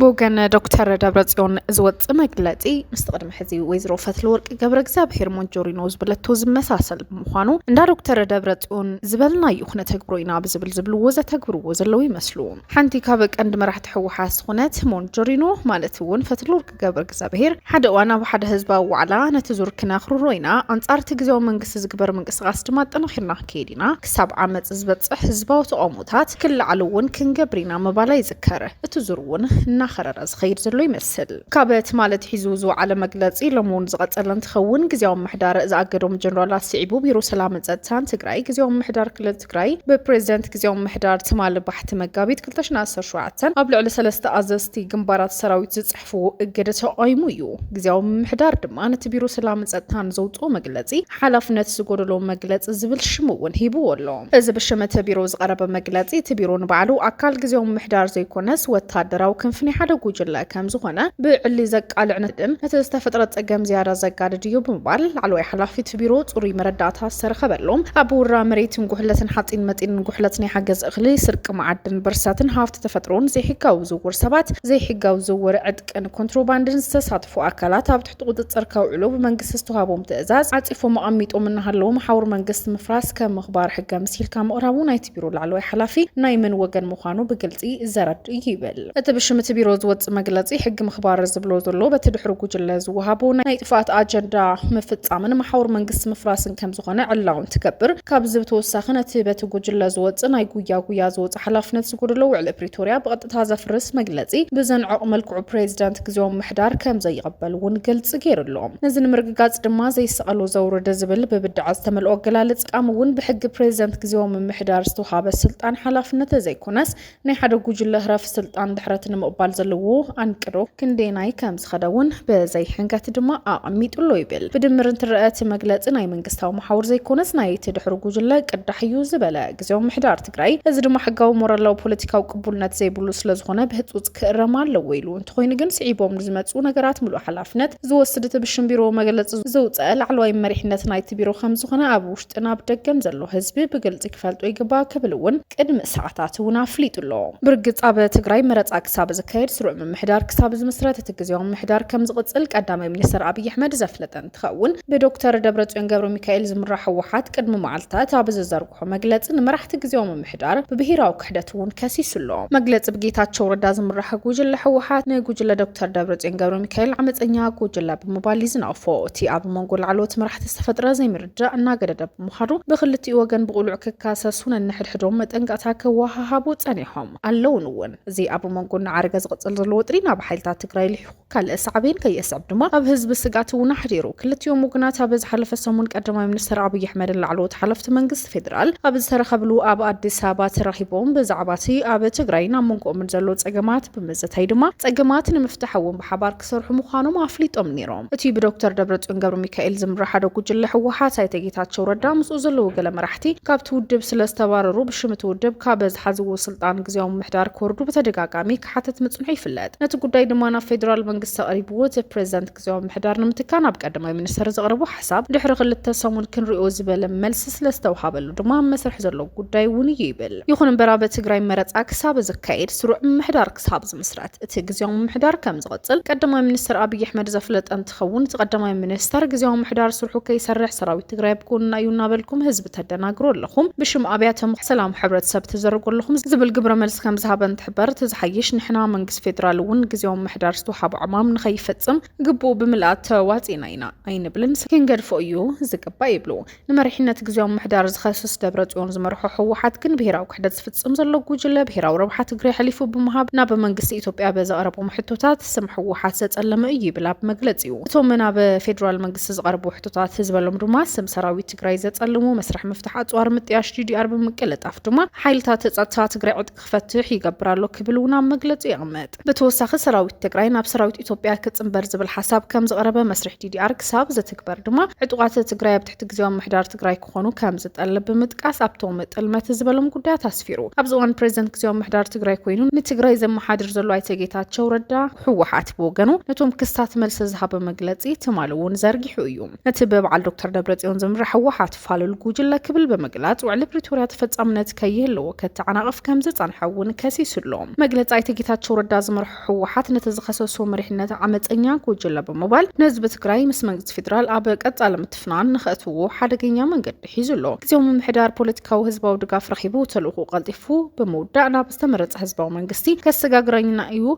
بوغن دكتور دبرتيون زوت مقلتي مستقدم حزي ويزرو فتلورق قبر እግዚአብሔር ሞንጆሪኖ ዝብለቶ ዝመሳሰል ምዃኑ እንዳ ዶክተር ደብረጽዮን ዝበልና ይኹነ ተግብሮይና ብዝብል ወዘ ተግብርዎ ዘለው ይመስሉ ሓንቲ ካብ ቀንድ መራሕቲ ሕወሓት ዝኾነት ሞንጆሪኖ ማለት እውን ፈትልወርቅ ገብረ እግዚአብሔር ሓደ ዋና ብሓደ ህዝባዊ ዋዕላ ነቲ ዙር ክናኽሩሮይና አንጻርቲ ግዚያዊ መንግስቲ ዝግበር ምንቅስቃስ ድማ ጠናኺርና ከይዲና ክሳብ ዓመጽ ዝበጽሕ ህዝባዊ ተቃውሞታት ክልዓልውን ክንገብሪና መባላ ይዝከረ እቲ ዙር እውን እናኸረረ ዝኸይድ ዘሎ ይመስል ካብት ማለት ሒዙ ዝወዓለ መግለጺ ለሞን ዝቐጸለን ትኸውን ግዚያዊ ምሕዳር ዝኣገዶም ጀነራላት ሲዒቡ ቢሮ ሰላም ጸጥታን ትግራይ ግዚያዊ ምሕዳር ክልል ትግራይ በፕሬዝዳንት ግዚያዊ ምሕዳር ትማል ባሕቲ መጋቢት 2017 ኣብ ልዕሊ 3 ኣዘዝቲ ግንባራት ሰራዊት ዝጽሕፍዎ እገደ ተቃይሙ እዩ ግዚያዊ ምሕዳር ድማ ነቲ ቢሮ ሰላም ጸጥታን ዘውጽኦ መግለጺ ሓላፍነት ዝጎደሎ መግለጺ ዝብል ሽሙ እውን ሂብዎ ኣሎ እዚ ብሽመተ ቢሮ ዝቐረበ መግለጺ እቲ ቢሮ ንባዕሉ ኣካል ግዚያዊ ምሕዳር ዘይኮነስ ወታደራዊ ክንፍኒ ሓደ ጉጅለ ከም ዝኾነ ብዕሊ ዘቃልዕ ነጥም እቲ ዝተፈጥረ ጸገም ዝያዳ ዘጋድድ እዩ ብምባል ላዕለዋይ ሓላፊት ቢሮ ጽሩይ መረዳእታ ዝተረኸበሎም ኣብ ውራ መሬትን ጉሕለትን ሓጺን መጺንን ጉሕለትን ሓገዝ እኽሊ ስርቂ መዓድን በርሳትን ሃፍቲ ተፈጥሮን ዘይሕጋዊ ዝውውር ሰባት ዘይሕጋዊ ዝውውር ዕጥቅን ኮንትሮባንድን ዝተሳትፉ ኣካላት ኣብ ትሕቲ ቁጥጥር ከውዕሉ ብመንግስቲ ዝተዋሃቦም ትእዛዝ ዓጺፎም ኣቐሚጦም እናሃለዉ ማሕበር መንግስቲ ምፍራስ ከም ምኽባር ሕጋ መሲልካ ምቕራቡ ናይቲ ቢሮ ላዕለዋይ ሓላፊ ናይ ምን ወገን ምዃኑ ብግልጺ ዘረድ ይብል እቲ ብሽምቲ ቢሮ ዝወጽ መግለጺ ሕጊ ምኽባር ዝብሎ ዘሎ በትድሕሪ ጉጅለ ዝወሃቦ ናይ ጥፋት አጀንዳ መፍጻምን ማሕበር መንግስቲ ምፍራስን ከም ዝኾነ ዕላውን ትገብር ካብ ዝተወሳኺ ነቲ በቲ ጉጅለ ዝወጽ ናይ ጉያ ዝወጽ ሓላፍነት ዝጎደሎ ውዕል ፕሪቶሪያ ብቐጥታ ዘፍርስ መግለጺ ብዘንዕቕ መልክዑ ፕሬዝዳንት ግዚያዊ ምሕዳር ከም ዘይቐበል እውን ገልጽ ገይሩሎም ነዚ ንምርግጋጽ ድማ ዘይሰቐሎ ዘውረደ ዝብል ብብድዓ ዝተመልኦ ኣገላለጽ ቃም እውን ብሕጊ ፕሬዝዳንት ግዚያዊ ምሕዳር ዝተውሃበ ስልጣን ሓላፍነት ዘይኮነስ ናይ ሓደ ጉጅለ ህረፍ ስልጣን ድሕረት ንምቕባል ዘለዎ አንቅዶ ክንዴናይ ከም ዝኸደውን በዘይ ሕንገት ድማ ኣቐሚጡሎ ይብል ብድምር እንትርአት መግለጽ ናይ መንግስታዊ ማሕበር ዘይኮነስ ናይ ትድሕሪ ጉጅለ ቅዳሕ እዩ ዝበለ ግዚያዊ ምሕዳር ትግራይ እዚ ድማ ሕጋዊ ሞራላዊ ፖለቲካዊ ቅቡልነት ዘይብሉ ስለዝኾነ ብህጹጽ ክእረማ ኣለዎ ኢሉ እንተኾይኑ ግን ስዒቦም ዝመጹ ነገራት ሙሉእ ሓላፍነት ዝወስድ እቲ ብሽም ቢሮ መግለጽ ዘውፅአ ላዕለዋይ መሪሕነት ናይቲ ቢሮ ከም ዝኾነ ኣብ ውሽጥን ኣብ ደገን ዘሎ ህዝቢ ብግልጽ ክፈልጦ ይግባእ ክብል እውን ቅድሚ ሰዓታት እውን ኣፍሊጡሎ ብርግጽ ኣብ ትግራይ መረጻ ክሳብ ዝካየድ ስሩዕ ምሕዳር ክሳብ ዝምስረት እቲ ግዚያዊ ምሕዳር ከም ዝቕጽል ቀዳማይ ሚኒስትር አብይ አሕመድ ዘፍለጠን ትኸውን ብዶክተር ደብረጽዮን ገብረ ሚካኤል ዝምራሕ ሕወሓት ቅድሚ መዓልታት ኣብ ዝዘርግሖ መግለጽ ንመራሕቲ ግዚያዊ ምሕዳር ብብሄራዊ ክሕደት እውን ከሲሱሎ መግለጽ ብጌታቸው ረዳ ዝምራሕ ጉጅለ ሕወሓት ንጉጅለ ዶክተር ደብረጽዮን ገብረ ሚካኤል ዓመፀኛ ጉጅለ ብምባል ይዝናፎ እቲ ኣብ መንጎ ላዕለዎት መራሕቲ ዝተፈጥረ ዘይምርዳእ እናገደደ ብምዃኑ ብክልቲኡ ወገን ብቑሉዕ ክካሰሱን እንሕድሕዶም መጠንቀቕታ ክወሃሃቡ ጸኒሖም ኣለውን እውን እዚ ኣብ መንጎ ዓረገ ዝቕጽል ዘሎ ወጥሪ ናብ ሓይልታት ትግራይ ልሒቑ ካልእ ሰዕቤን ከየስዕብ ድማ ኣብ ህዝቢ ስጋት እውን ኣሕዲሩ ክልቲኦም ወገናት ኣብ ዝሓለፈ ሰሙን ቀዳማይ ሚኒስትር አብይ አሕመድ ላዕለዎት ሓለፍቲ መንግስቲ ፌደራል ኣብ ዝተረኸብሉ ኣብ ኣዲስ አበባ ተራኺቦም ብዛዕባ እቲ ኣብ ትግራይን ኣብ መንጎኦም ዘሎ ጸገማት ብምዝታይ ድማ ጸገማት ንምፍታሕ እውን ብሓባር ክሰርሑ ምዃኖም ኣፍሊጦም ነይሮም እቲ ብዶክተር ደብረጽዮን ገብረ ሚካኤል ዝምራሕ ሓደ ጉጅለ ሕወሓት ኣይተ ጌታቸው ረዳ ምስኡ ዘለዉ ገለ መራሕቲ ካብቲ ውድብ ስለዝተባረሩ ብሽምቲ ውድብ ካብ ዝሓዝዎ ስልጣን ግዚያዊ ምሕዳር ክወርዱ ብተደጋጋሚ ክሓተት ምጽንሑ ይፍለጥ ነቲ ጉዳይ ድማ ናብ ፌደራል መንግስቲ ቀሪብዎ እቲ ፕሬዝዳንት ግዚያዊ ምሕዳር ንምትካን ኣብ ቀዳማይ ሚኒስትር ዘቕረቡ ሓሳብ ድሕሪ ክልተ ሰሙን ክንሪኦ ዝበለ መልሲ ስለዝተውሃበሉ ድማ መስርሕ ዘሎ ጉዳይ እውን እዩ ይብል ይኹን እምበር ኣብ ትግራይ መረጻ ክሳብ ዝካየድ ስሩዕ ምሕዳር ክሳብ ዝምስረት እቲ ግዚያዊ ምሕዳር ከም ዝቕጽል ቀዳማይ ሚኒስትር አብይ አሕመድ ዘፍለጠ እንትኸውን እቲ ቀዳማይ ሚኒስትር ግዚያዊ ምሕዳር ስርሑ ከይሰርሕ ሰራዊት ትግራይ ብጎንና እዩ እናበልኩም ህዝቢ ተደናግሩ ኣለኹም ብሽም ኣብያተ ሰላም ሕብረተሰብ ተዘርጉ ኣለኹም ዝብል ግብረ መልሲ ከም ዝሃበ እንትሕበር ተዝሓይሽ ንሕና መንግስቲ ፌደራል እውን ግዚያዊ ምሕዳር ዝተውሃቦ ዕማም ንኸይፈጽም ግቡእ ብምልኣት ተዋፂና ኢና ኣይንብልን ክንገድፎ እዩ ዝግባእ ይብሉ ንመሪሕነት ግዚያዊ ምሕዳር ዝኸስስ ደብረጽዮን ዝመርሖ ሕወሓት ግን ብሄራዊ ክሕደት ዝፍጽም ዘሎ ጉጅለ ብሄራዊ ረብሓ ትግራይ ሓሊፉ ብምሃብ ናብ መንግስቲ ኢትዮጵያ በዘቐረቦም ሕቶታት ስም ሕወሓት ዘጸለመ እዩ ይብል ኣብ መግለጺኡ እቶም ናብ ፌደራል መንግስቲ ዝቐረቡ ሕቶታት ዝበሎም ድማ ስም ሰራዊት ትግራይ ዘጸልሙ መስርሕ ምፍታሕ ኣጽዋር ምጥያሽ ዲዲአር ብምቅልጣፍ ድማ ሓይልታት ጸጥታ ትግራይ ዕጥቂ ክፈትሕ ይገብር ኣሎ ክብል እውን ኣብ መግለጺ ይቕመጥ ብተወሳኺ ሰራዊት ትግራይ ናብ ሰራዊት ሰራዊት ኢትዮጵያ ክጽምበር ዝብል ሓሳብ ከም ዝቀረበ መስርሕ ዲዲአር ክሳብ ዘትግበር ድማ ዕጡቃት ትግራይ ኣብ ትሕቲ ግዜያዊ ምሕዳር ትግራይ ክኾኑ ከም ዝጠልብ ብምጥቃስ ኣብቶም ጥልመት ዝበሎም ጉዳያት ኣስፊሩ ኣብ እዋን ፕሬዝደንት ግዜያዊ ምሕዳር ትግራይ ኮይኑ ንትግራይ ዘመሓድር ዘሎ ኣይተ ጌታቸው ረዳ ህወሓት ብወገኑ ነቶም ክስታት መልሲ ዝሃበ መግለጺ ትማል እውን ዘርጊሑ እዩ ነቲ በበዓል ዶክተር ደብረጽዮን ዝምራሕ ህወሓት ፋልል ጉጅለ ክብል በመግላጽ ውዕሊ ፕሪቶርያ ተፈጻምነት ከይህልዎ ከተዓናቅፍ ከም ዝጸንሐ እውን ከሲሱሎም መግለጺ ኣይተ ጌታቸው ረዳ ዝመርሑ ህወሓት ነቲ ዝኸሰሶ መሪሕነት ዓመፀኛ ጉጅለ በመባል ንህዝቢ ትግራይ ምስ መንግስቲ ፌደራል ኣብ ቀጻሊ ምትፍናን ንኽእትዎ ሓደገኛ መንገዲ ሒዙሎ ግዜያዊ ምሕዳር ፖለቲካዊ ህዝባዊ ድጋፍ ረኺቡ ተልእኮ ቀልጢፉ ብምውዳእ ናብ ዝተመረጸ ህዝባዊ መንግስቲ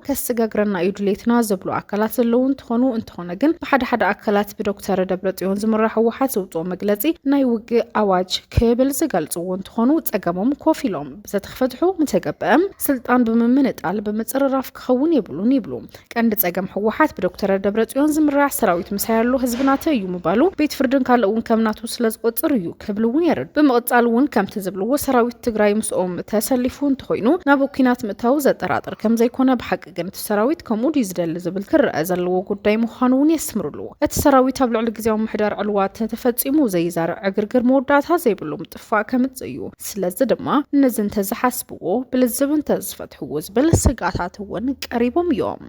ከስጋግረና እዩ ድሌትና ዝብሉ ኣካላት ዘለዉ እንትኾነ ግን ብሓደ ሓደ ኣካላት ብዶክተር ደብረጽዮን ዝምራሕ ህወሓት ዝውፅኦ መግለጺ ናይ ውግእ ኣዋጅ ክብል ዝገልጽዎ እንትኾኑ ጸገሞም ኮፍ ኢሎም ብዘተኽፈትሑ ምተገበአም ስልጣን ብምምንጣል ብምጽርራፍ ክኸውን የብሉን ይብሉ ቀንዲ ጸገም ህወሓት ብዶክተር ደብረጽዮን ዝምራሕ ሰራዊት ምሳያሉ ህዝብናተ እዩ ምባሉ ቤት ፍርድን ካልእ እውን ከምናቱ ስለዝቆጽር እዩ ክብል እውን የርድ ብምቕጻል እውን ከምቲ ዝብልዎ ሰራዊት ትግራይ ምስኦም ተሰሊፉ እንተኮይኑ ናብ ኩናት ምእታው ዘጠራጥር ከም ዘይኮነ ብሓቂ ግን እቲ ሰራዊት ከምኡ ዲ ዝደሊ ዝብል ክርአ ዘለዎ ጉዳይ ምዃኑ እውን የስምርሉ እቲ ሰራዊት ኣብ ልዕሊ ግዜያዊ ምሕዳር ዕልዋት ተፈጺሙ ዘይዛርዕ ዕግርግር መወዳእታ ዘይብሉ ምጥፋእ ከምጽእ እዩ ስለዚ ድማ ነዚ እንተዝሓስብዎ ብልዝብ እንተዝፈትሕዎ ዝብል ስጋታት እውን ቀሪቦም እዮም